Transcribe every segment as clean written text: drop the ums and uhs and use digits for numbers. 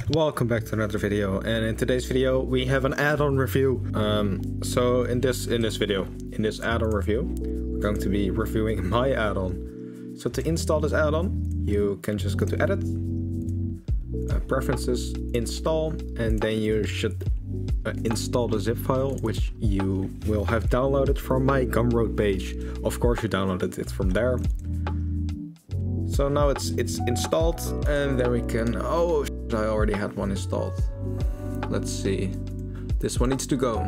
Welcome back to another video, and in today's video we have an add-on review. So in this add-on review, we're going to be reviewing my add-on. So to install this add-on, you can just go to Edit, Preferences, Install, and then you should install the zip file, which you will have downloaded from my Gumroad page. Of course you downloaded it from there. So now it's installed, and then we can... Oh, I already had one installed. Let's see. This one needs to go.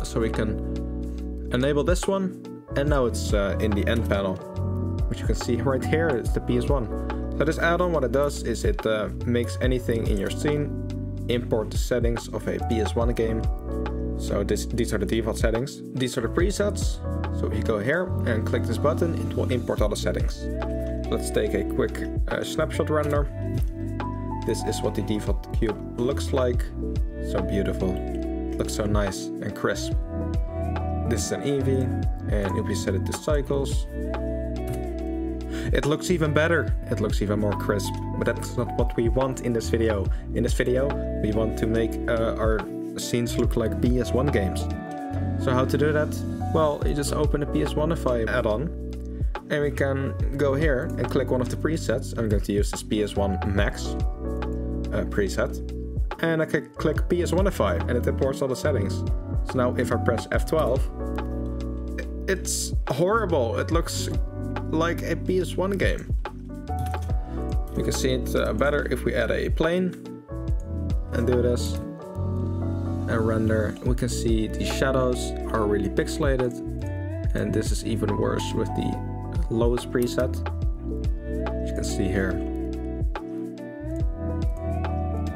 So we can enable this one, and now it's in the end panel, which you can see right here. It's the PS1. So this add-on, what it does is it makes anything in your scene import the settings of a PS1 game. So these are the default settings. These are the presets. So if you go here and click this button, it will import all the settings. Let's take a quick snapshot render. This is what the default cube looks like. So beautiful. It looks so nice and crisp. This is an Eevee, and if we set it to cycles, it looks even better. It looks even more crisp, but that's not what we want in this video. In this video, we want to make our scenes look like PS1 games. So how to do that? Well, you just open the PS1ify add-on, and we can go here and click one of the presets. I'm going to use this PS1 Max preset, and I can click PS1ify, and it imports all the settings. So now if I press F12, it's horrible. It looks like a PS1 game. You can see it better if we add a plane and do this and render. We can see the shadows are really pixelated, and this is even worse with the lowest preset. You can see here.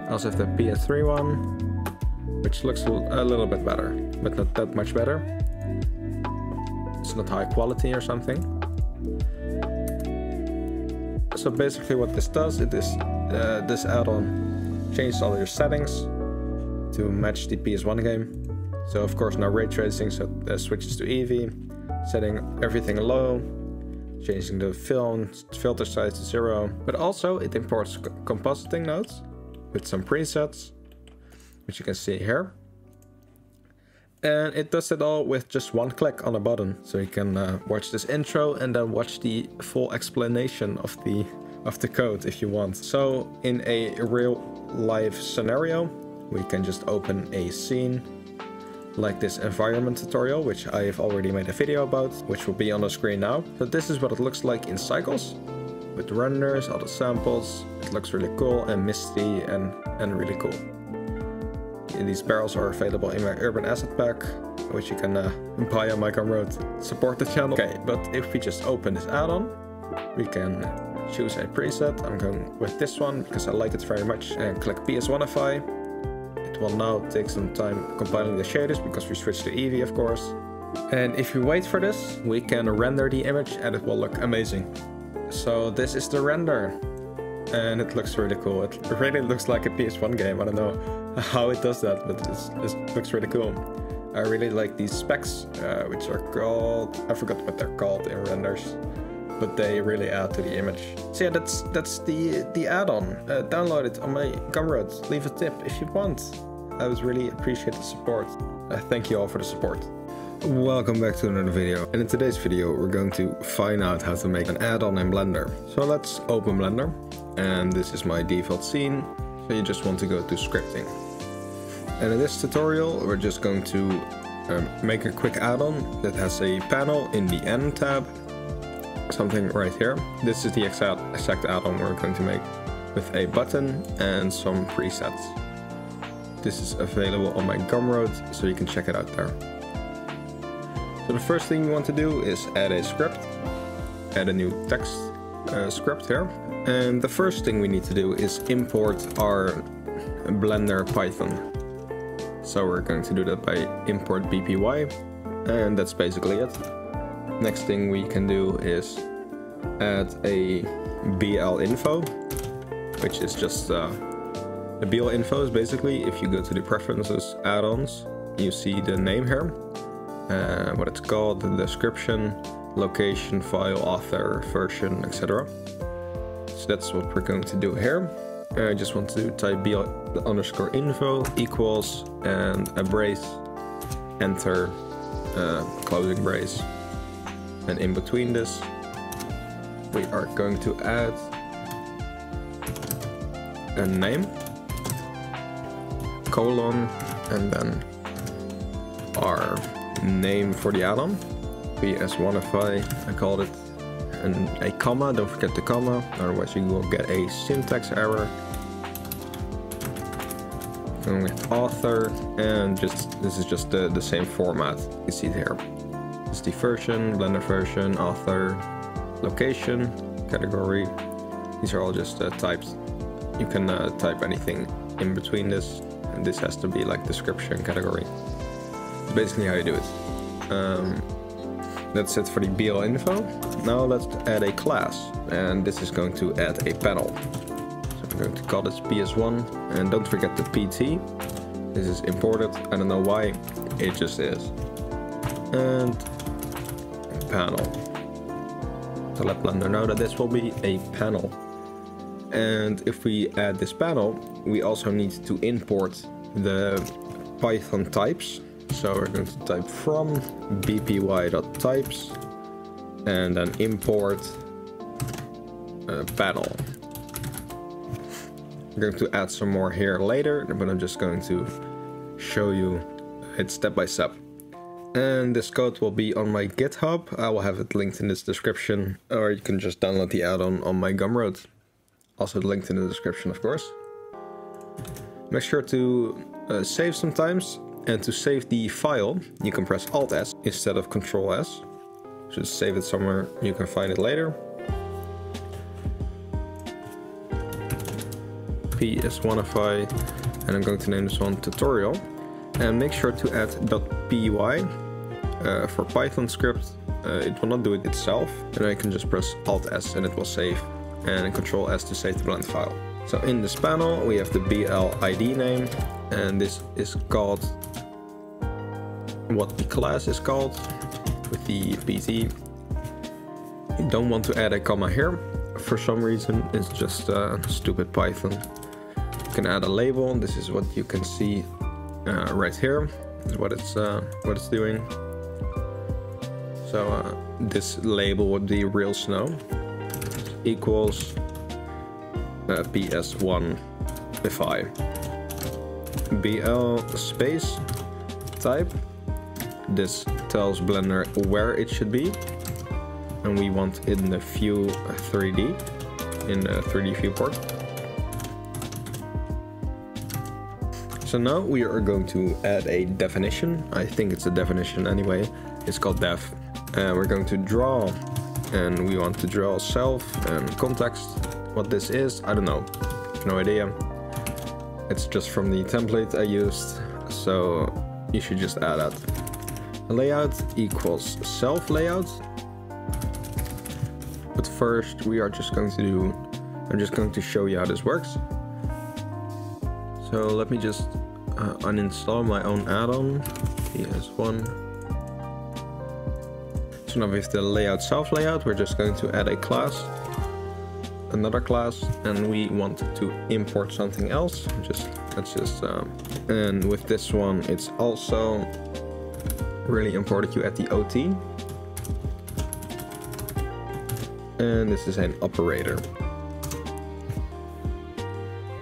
I also have the PS3 one, which looks a little bit better, but not that much better. It's not high quality or something. So basically what this does, it is this add-on changes all your settings to match the PS1 game. So of course no ray tracing, so it switches to Eevee, setting everything low, changing the filter size to 0. But also it imports compositing nodes with some presets, which you can see here. And it does it all with just one click on a button. So you can watch this intro and then watch the full explanation of the code if you want. So in a real life scenario, we can just open a scene like this environment tutorial, which I have already made a video about, which will be on the screen now. So this is what it looks like in cycles, with the renders, all the samples. It looks really cool and misty and really cool. And these barrels are available in my urban asset pack, which you can buy on my Gumroad. Support the channel. Okay, but if we just open this add-on, we can choose a preset. I'm going with this one because I like it very much, and click PS1ify. It will now take some time compiling the shaders because we switched to Eevee, of course. And if you wait for this, we can render the image and it will look amazing. So this is the render, and it looks really cool. It really looks like a PS1 game. I don't know how it does that, but it looks really cool. I really like these specs, which are called... I forgot what they're called in renders, but they really add to the image. So yeah, that's the add-on. Download it on my Gumroad. Leave a tip if you want. I would really appreciate the support. Thank you all for the support. Welcome back to another video, and in today's video we're going to find out how to make an add-on in Blender. So let's open Blender, and this is my default scene. So you just want to go to scripting, and in this tutorial we're just going to make a quick add-on that has a panel in the end tab, something right here. This is the exact add-on we're going to make, with a button and some presets. This is available on my Gumroad, so you can check it out there. So the first thing we want to do is add a script, add a new text script here. And the first thing we need to do is import our Blender Python. So we're going to do that by import bpy, and that's basically it. Next thing we can do is add a BL info, which is just the BL info is basically, if you go to the preferences add-ons, you see the name here. What it's called, the description, location, file, author, version, etc. So that's what we're going to do here. I just want to type b_info equals and a brace, enter, closing brace. And in between this, we are going to add a name, colon, and then our name for the add-on, baeac, I called it, and a comma, don't forget the comma, otherwise you will get a syntax error. And with author, and this is just the same format you see here. It's the version, Blender version, author, location, category. These are all just types. You can type anything in between this, and this has to be like description category. That's basically how you do it. That's it for the BL info. Now let's add a class, and this is going to add a panel. So I'm going to call this PS1, and don't forget the PT. This is imported. I don't know why, it just is. And panel. So let Blender know that this will be a panel. And if we add this panel, we also need to import the Python types. So we're going to type from bpy.types and then import panel. We're going to add some more here later, but I'm just going to show you it step by step. And this code will be on my GitHub. I will have it linked in this description, or you can just download the add-on on my Gumroad. Also linked in the description, of course. Make sure to save sometimes. And to save the file, you can press Alt-S instead of Control-S. Just save it somewhere, you can find it later. baeac, and I'm going to name this one tutorial. And make sure to add .py for Python script. It will not do it itself, and I can just press Alt-S and it will save, and Control-S to save the blend file. So in this panel we have the BL ID name, and this is called what the class is called with the PT. You don't want to add a comma here for some reason, it's just stupid Python. You can add a label. This is what you can see right here. This is what it's doing. So this label would be real snow equals PS1fi BL space type. This tells Blender where it should be, and we want it in the view 3D, in the 3D viewport. So now we are going to add a definition. I think it's a definition anyway. It's called def. And we're going to draw, and we want to draw self and context. What this is, I don't know. No idea. It's just from the template I used, so you should just add that. Layout equals self layout. But first we are just going to do, I'm just going to show you how this works. So let me just uninstall my own add-on, PS1. So now with the layout self layout, we're just going to add a class, another class, and we want to import something else. And with this one, it's also really important you add the OT. And this is an operator.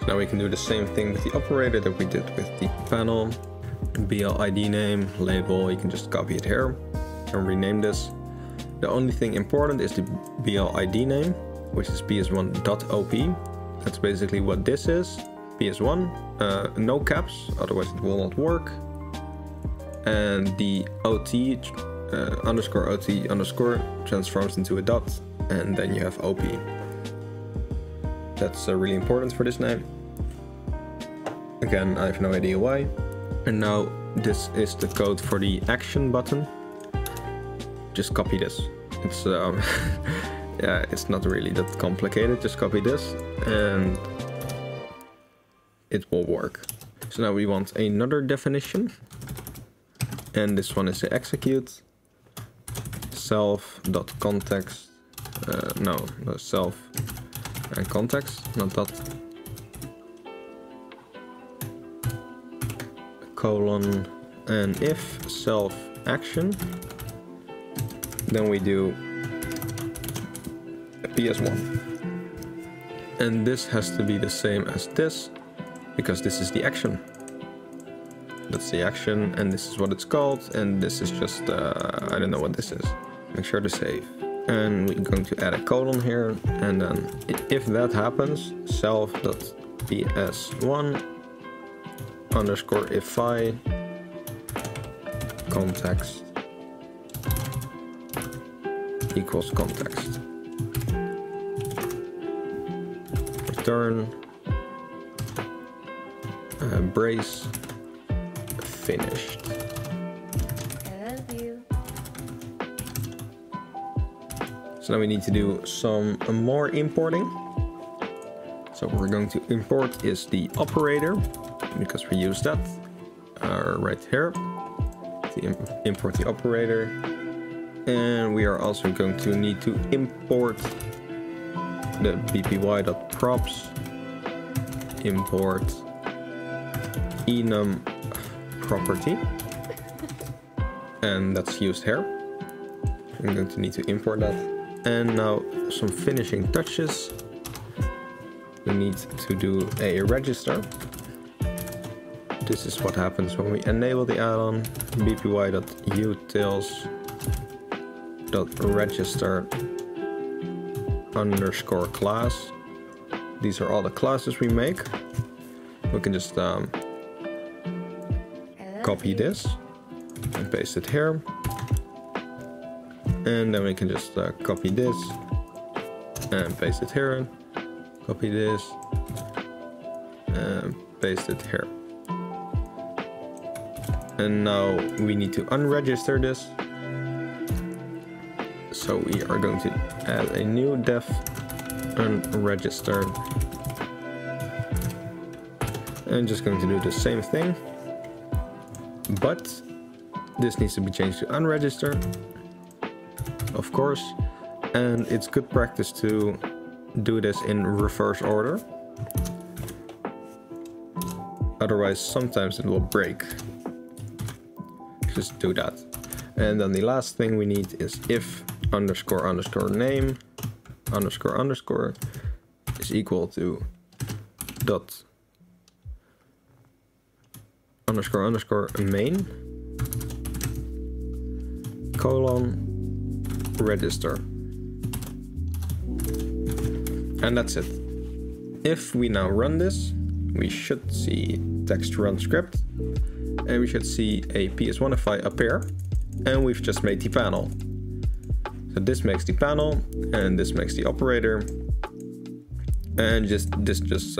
So now we can do the same thing with the operator that we did with the panel. BL ID name, label, you can just copy it here and rename this. The only thing important is the BL ID name, which is ps1.op. That's basically what this is. ps1, no caps, otherwise it will not work. And the OT underscore OT underscore transforms into a dot, and then you have OP. That's really important for this name. Again, I have no idea why. And now this is the code for the action button. Just copy this. It's yeah, it's not really that complicated. Just copy this and it will work. So now we want another definition, and this one is the execute self.context. No, self and context, not dot. colon and if self action, then we do PS1. And this has to be the same as this, because this is the action. That's the action, and this is what it's called, and this is just, I don't know what this is. Make sure to save. And we're going to add a colon here, and then if that happens, self.ps1 underscore if I context equals context. Return brace finished. I love you. So now we need to do some more importing. So what we're going to import is the operator, because we use that right here to import the operator. And we are also going to need to import the bpy.props, import enum property, and that's used here. I'm going to need to import that. And now some finishing touches. We need to do a register. This is what happens when we enable the add-on. bpy.utils.register underscore class. These are all the classes we make. We can just copy this and paste it here, and then we can just copy this and paste it here, copy this and paste it here. And now we need to unregister this. So we are going to add a new def unregistered, and just going to do the same thing, but this needs to be changed to unregistered, of course, and it's good practice to do this in reverse order, otherwise sometimes it will break. Just do that. And then the last thing we need is if underscore underscore name underscore underscore is equal to dot underscore underscore main colon register. And that's it. If we now run this, we should see text run script, and we should see a ps1fi appear, and we've just made the panel. So this makes the panel, and this makes the operator, and this just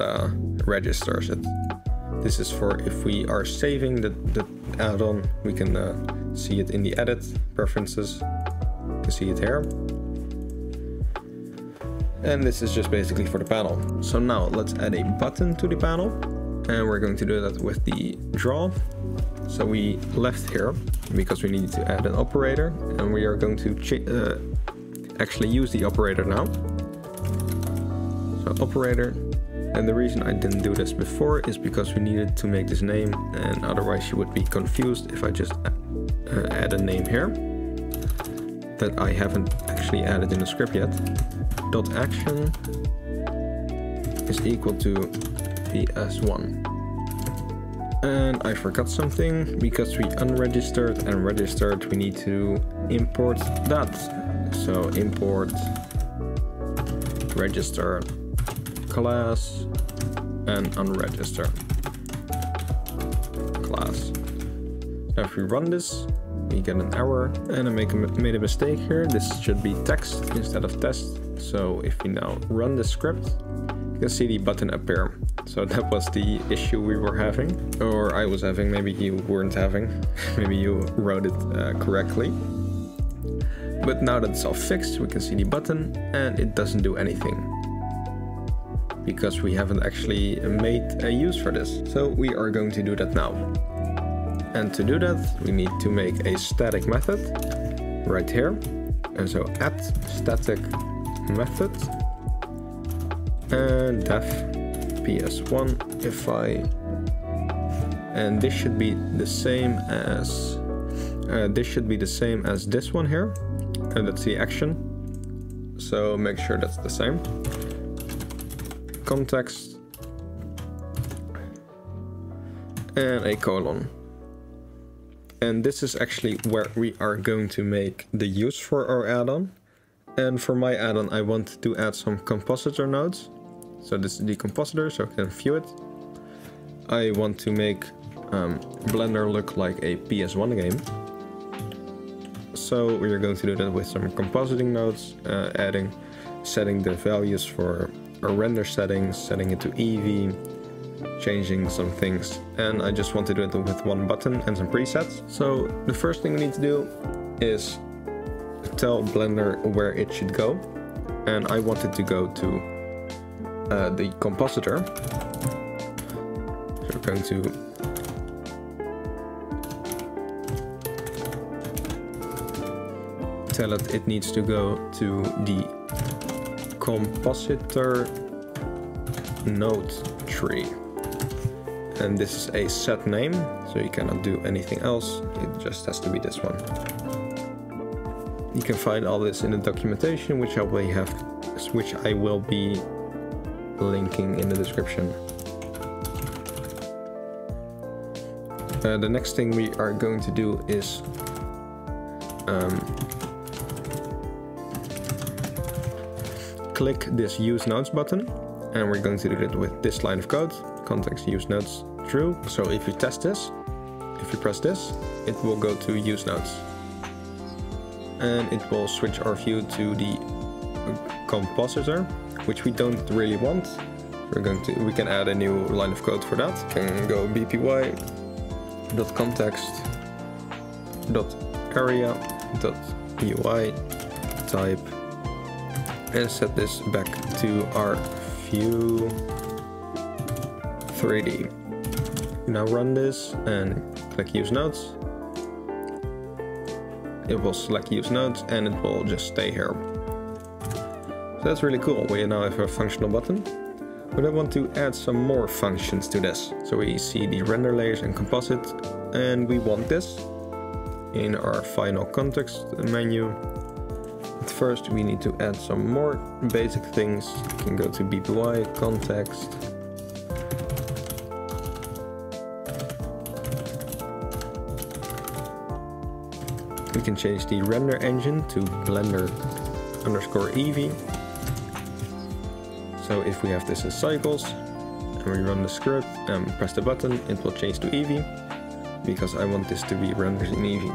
registers it. This is for if we are saving the add-on, we can see it in the edit preferences. You can see it here. And this is just basically for the panel. So now let's add a button to the panel, and we're going to do that with the draw. So we left here because we need to add an operator, and we are going to actually use the operator now. So operator, and the reason I didn't do this before is because we needed to make this name, and otherwise you would be confused if I just add a name here that I haven't actually added in the script yet. Dot action is equal to ps1. And I forgot something, because we unregistered and registered, we need to import that. So import register class and unregister class. Now if we run this, we get an error, and I made a mistake here. This should be text instead of test. So if we now run the script, you can see the button appear. So that was the issue we were having, or I was having, maybe you weren't having, maybe you wrote it correctly. But now that it's all fixed, we can see the button, and it doesn't do anything, because we haven't actually made a use for this. So we are going to do that now. And to do that, we need to make a static method right here. And so add static method and def ps1 if I, and this should be the same as this one here, and that's the action. So make sure that's the same. Context and a colon. And this is actually where we are going to make the use for our add-on. And for my add-on, I want to add some compositor nodes. So this is the compositor, so I can view it. I want to make Blender look like a PS1 game. So we are going to do that with some compositing nodes, setting the values for our render settings, setting it to Eevee, changing some things, and I just want to do it with one button and some presets. So the first thing we need to do is tell Blender where it should go, and I want it to go to the compositor. So we're going to tell it needs to go to the compositor node tree. And this is a set name, so you cannot do anything else. It just has to be this one. You can find all this in the documentation, which I will be linking in the description. The next thing we are going to do is click this use nodes button, and we're going to do it with this line of code. Context use nodes true. So if you test this, if you press this, it will go to use nodes, and it will switch our view to the compositor, which we don't really want. We can add a new line of code for that. Can go bpy.context.area.ui type and set this back to our view 3D. Now run this and click use nodes. It will select use nodes and it will just stay here. So that's really cool. We now have a functional button, but I want to add some more functions to this. So we see the render layers and composite, and we want this in our final context menu. But first we need to add some more basic things. You can go to bpy context. We can change the render engine to Blender_Eevee. So if we have this as cycles and we run the script and press the button, it will change to Eevee, because I want this to be rendered in Eevee.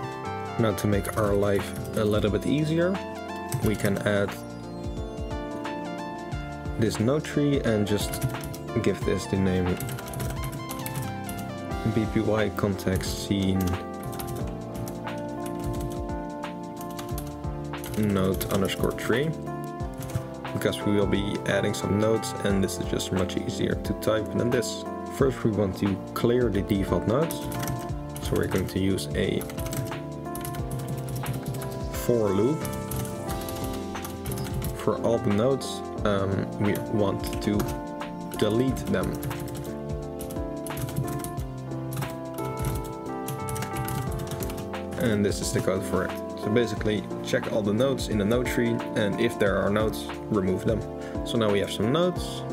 Now to make our life a little bit easier, we can add this node tree and just give this the name bpy context scene node_tree, because we will be adding some nodes and this is just much easier to type than this. First we want to clear the default nodes, so we're going to use a for loop. For all the nodes, we want to delete them. And this is the code for it. So basically, check all the nodes in the node tree, and if there are nodes, remove them. So now we have some nodes.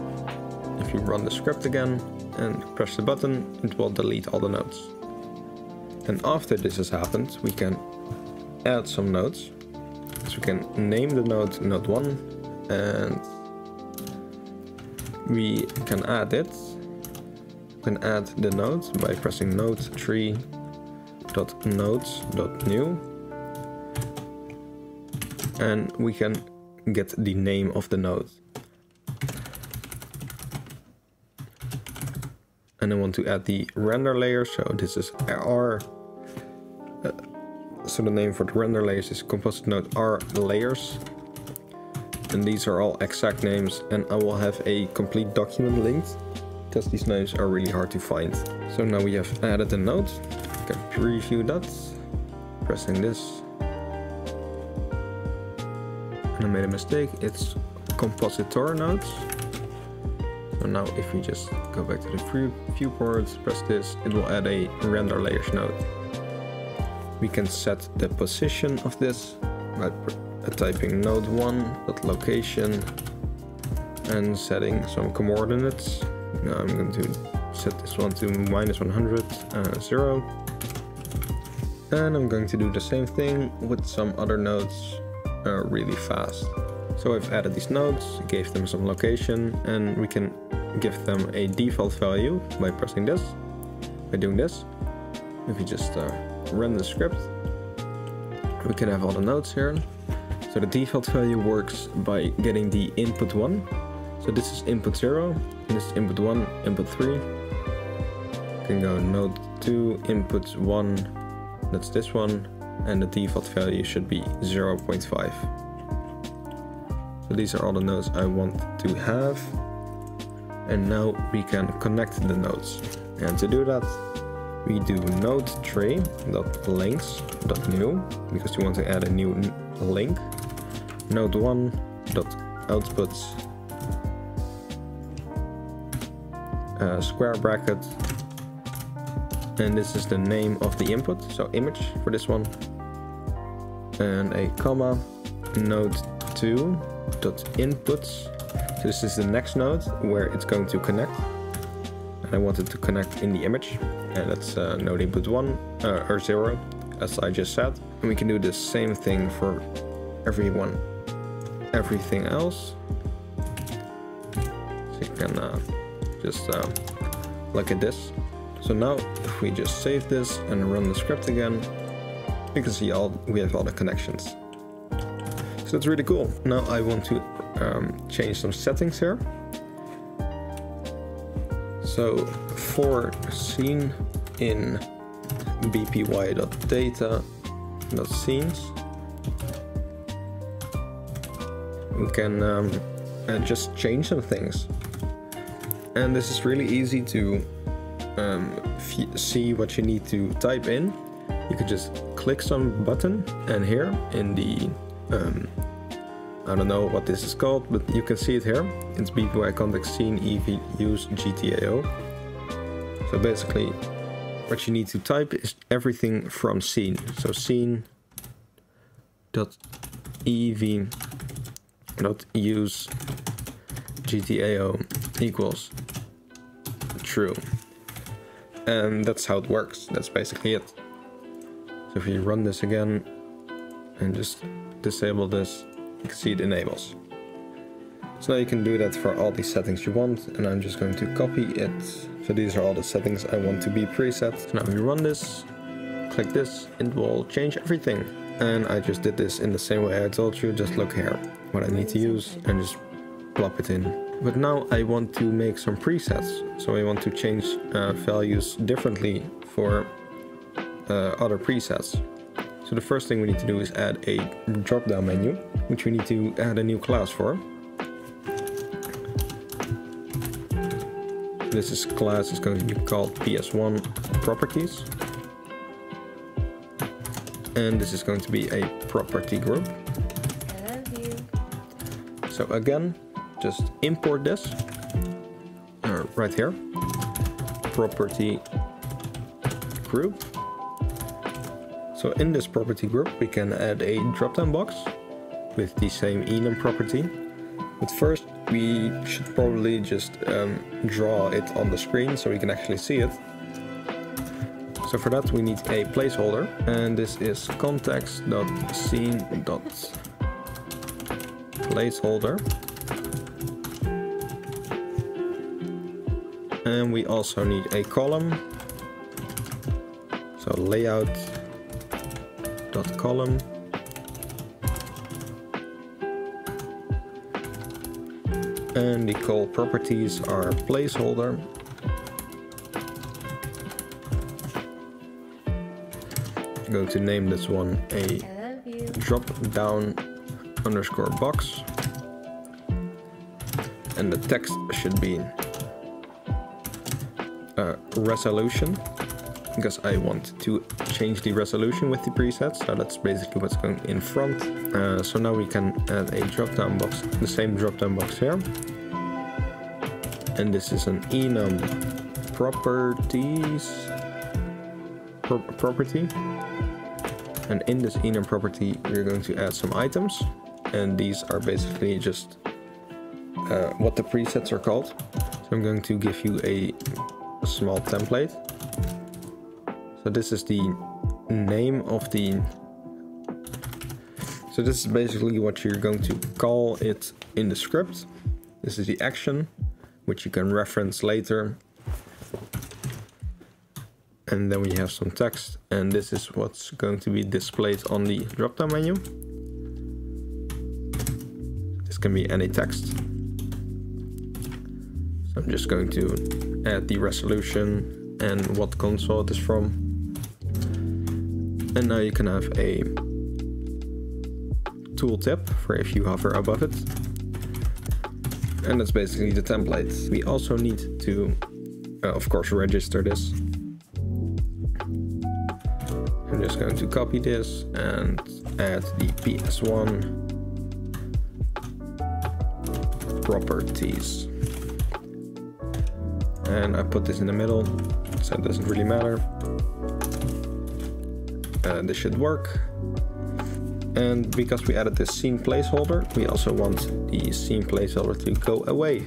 If you run the script again and press the button, it will delete all the nodes. And after this has happened, we can add some nodes. So we can name the node node1, and we can add it. We can add the node by pressing node tree.nodes.new. And we can get the name of the node. And I want to add the render layer, so this is R. So the name for the render layers is composite node R layers. And these are all exact names, and I will have a complete document linked, because these names are really hard to find. So now we have added a node. You can preview that, pressing this. I made a mistake, it's compositor nodes. So now if we just go back to the viewport, press this, it will add a render layers node. We can set the position of this by typing node1.location and setting some coordinates. Now I'm going to set this one to -100, 0. And I'm going to do the same thing with some other nodes really fast. So I've added these nodes, gave them some location, and we can give them a default value by pressing this, by doing this. If you just run the script, we can have all the nodes here. So the default value works by getting the input 1. So this is input 0, and this is input 1, input 3. You can go node 2, input 1, that's this one, and the default value should be 0.5. So these are all the nodes I want to have. And now we can connect the nodes. And to do that, we do node tray.links.new, because we want to add a new link. Node1.outputs square bracket, and this is the name of the input, so image for this one, and a comma, node2.inputs. So this is the next node where it's going to connect, and I want it to connect in the image, and that's node input 1 or 0, as I just said. And we can do the same thing for everything else. So you can just look at this. So now if we just save this and run the script again, you can see we have all the connections. So that's really cool. Now I want to change some settings here. So for scene in bpy.data.scenes, we can just change some things. And this is really easy to see what you need to type in. You can just click some button, and here in the I don't know what this is called, but you can see it here. It's BPY context scene EV use GTAO. So basically what you need to type is everything from scene. So scene.ev.use GTAO equals true. And that's how it works. That's basically it. So if you run this again and just disable this, you can see it enables. So now you can do that for all these settings you want, and I'm just going to copy it. So these are all the settings I want to be preset. So now if you run this, click this, it will change everything. And I just did this in the same way I told you. Just look here what I need to use and just plop it in. But now I want to make some presets. So I want to change values differently for other presets. So the first thing we need to do is add a drop-down menu, which we need to add a new class for. This class is going to be called PS1 properties. And this is going to be a property group. I love you. So again, just import this right here, property group. So in this property group, we can add a drop-down box with the same enum property. But first, we should probably just draw it on the screen so we can actually see it. So for that, we need a placeholder, and this is context.scene.placeholder. And we also need a column. So layout.column. And the call properties are placeholder. I'm going to name this one a drop-down underscore box. And the text should be resolution, because I want to change the resolution with the presets. So that's basically what's going in front. So now we can add a drop-down box, the same drop-down box here. and this is an enum properties property. And in this enum property, we're going to add some items, and these are basically just what the presets are called. So I'm going to give you a small template. So this is the name of the... So this is basically what you're going to call it in the script. This is the action, which you can reference later. And then we have some text, and this is what's going to be displayed on the drop-down menu. This can be any text. So I'm just going to add the resolution and what console it is from. And now you can have a tooltip for if you hover above it. And that's basically the template. We also need to, of course, register this. I'm just going to copy this and add the PS1 properties. And I put this in the middle, so it doesn't really matter. This should work. And because we added this scene placeholder, we also want the scene placeholder to go away.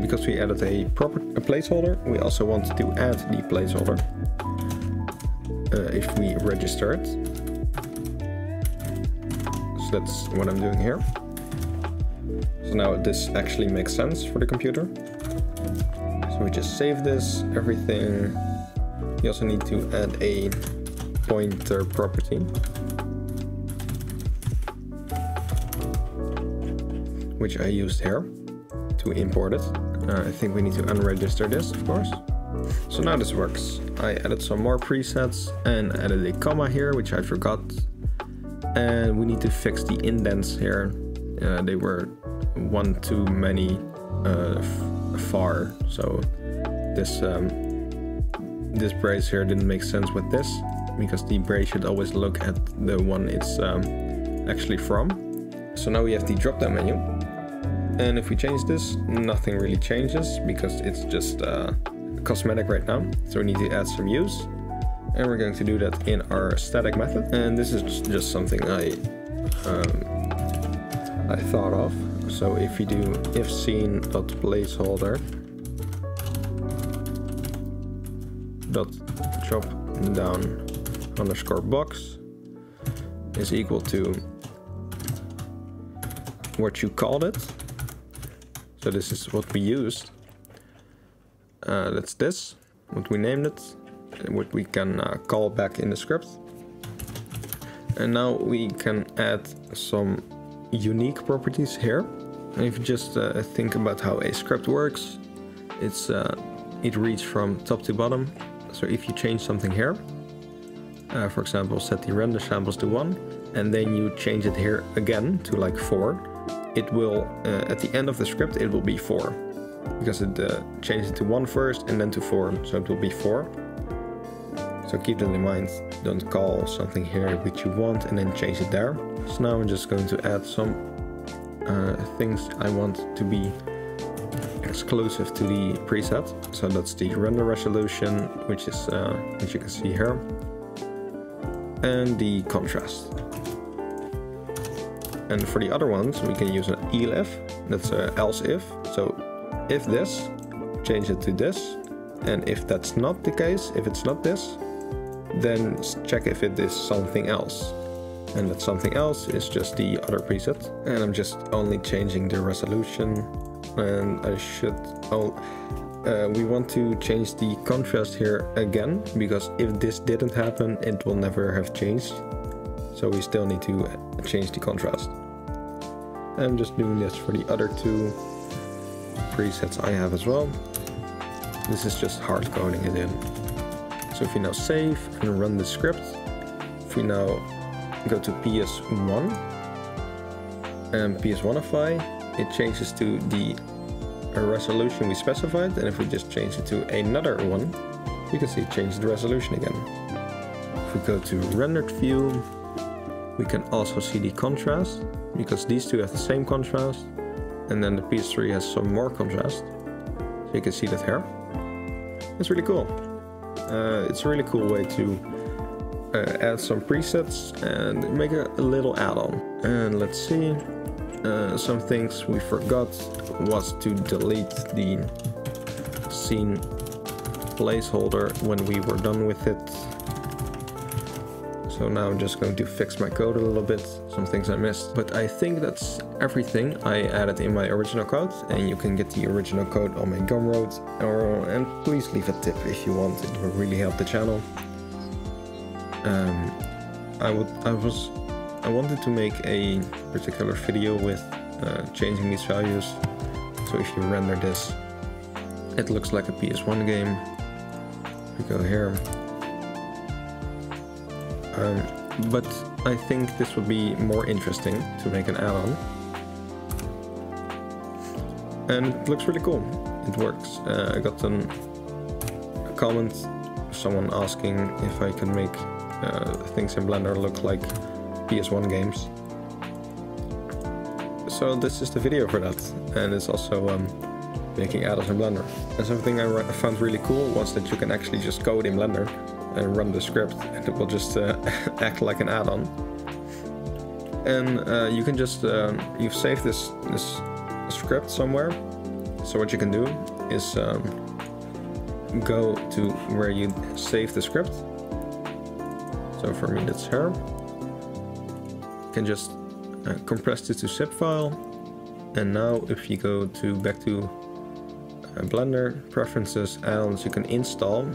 Because we added a placeholder, we also want to add the placeholder if we register it. So that's what I'm doing here. So now this actually makes sense for the computer. So we just save this, everything. We also need to add a pointer property, which I used here to import it. I think we need to unregister this, of course. So now this works. I added some more presets and added a comma here, which I forgot. And we need to fix the indents here. They were one too many far. So this brace here didn't make sense with this, because the brace should always look at the one it's actually from. So now we have the drop-down menu. And if we change this, nothing really changes because it's just cosmetic right now. So we need to add some use, and we're going to do that in our static method. And this is just something I thought of. So if you do if scene.placeholder drop down underscore box is equal to what you called it. So this is what we used. That's this, what we named it, what we can call back in the script. And now we can add some unique properties here. And if you just think about how a script works, it reads from top to bottom. So if you change something here, for example, set the render samples to 1, and then you change it here again to like 4, it will, at the end of the script, it will be 4. Because it changed it to 1 first and then to 4, so it will be 4. So keep that in mind. Don't call something here which you want and then change it there. So now I'm just going to add some things I want to be exclusive to the preset. So that's the render resolution, which is which you can see here, and the contrast. And for the other ones, we can use an elif. That's else if. So if this, change it to this, and if that's not the case, if it's not this, then check if it is something else. And that something else is just the other preset. And I'm just only changing the resolution. And I should... we want to change the contrast here again, because if this didn't happen, it will never have changed. So we still need to change the contrast. I'm just doing this for the other two presets I have as well. This is just hard coding it in. So if we now save and run the script, if we now go to PS1 and PS1ify, it changes to the resolution we specified. And if we just change it to another one, you can see it changed the resolution again. If we go to rendered view, we can also see the contrast, because these two have the same contrast, and then the PS3 has some more contrast. So you can see that here. It's really cool. It's a really cool way to add some presets and make a little add-on. And let's see, some things we forgot was to delete the scene placeholder when we were done with it. So now I'm just going to fix my code a little bit, some things I missed. But I think that's everything I added in my original code, and you can get the original code on my Gumroad. And please leave a tip if you want, it will really help the channel. I wanted to make a particular video with changing these values. So if you render this, it looks like a PS1 game. We go here. But I think this would be more interesting to make an add-on. And it looks really cool. It works. I got a comment, someone asking if I can make things in Blender look like PS1 games. So this is the video for that. And it's also making add-ons in Blender. And something I found really cool was that you can actually just code in Blender and run the script, and it will just act like an add-on. And you can just you've saved this script somewhere. So what you can do is go to where you save the script. So for me that's here. You can just compress it to zip file. And now if you go to back to Blender preferences, add-ons, you can install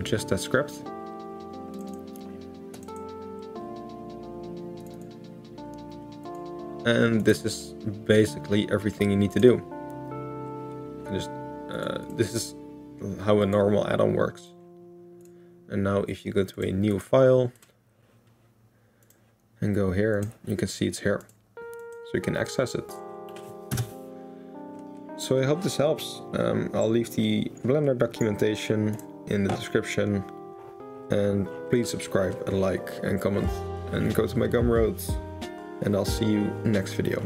just that script. And this is basically everything you need to do. Just this is how a normal add-on works. And now if you go to a new file and go here, you can see it's here. So you can access it. So I hope this helps. I'll leave the Blender documentation in the description, and please subscribe and like and comment and go to my Gumroad, and I'll see you next video.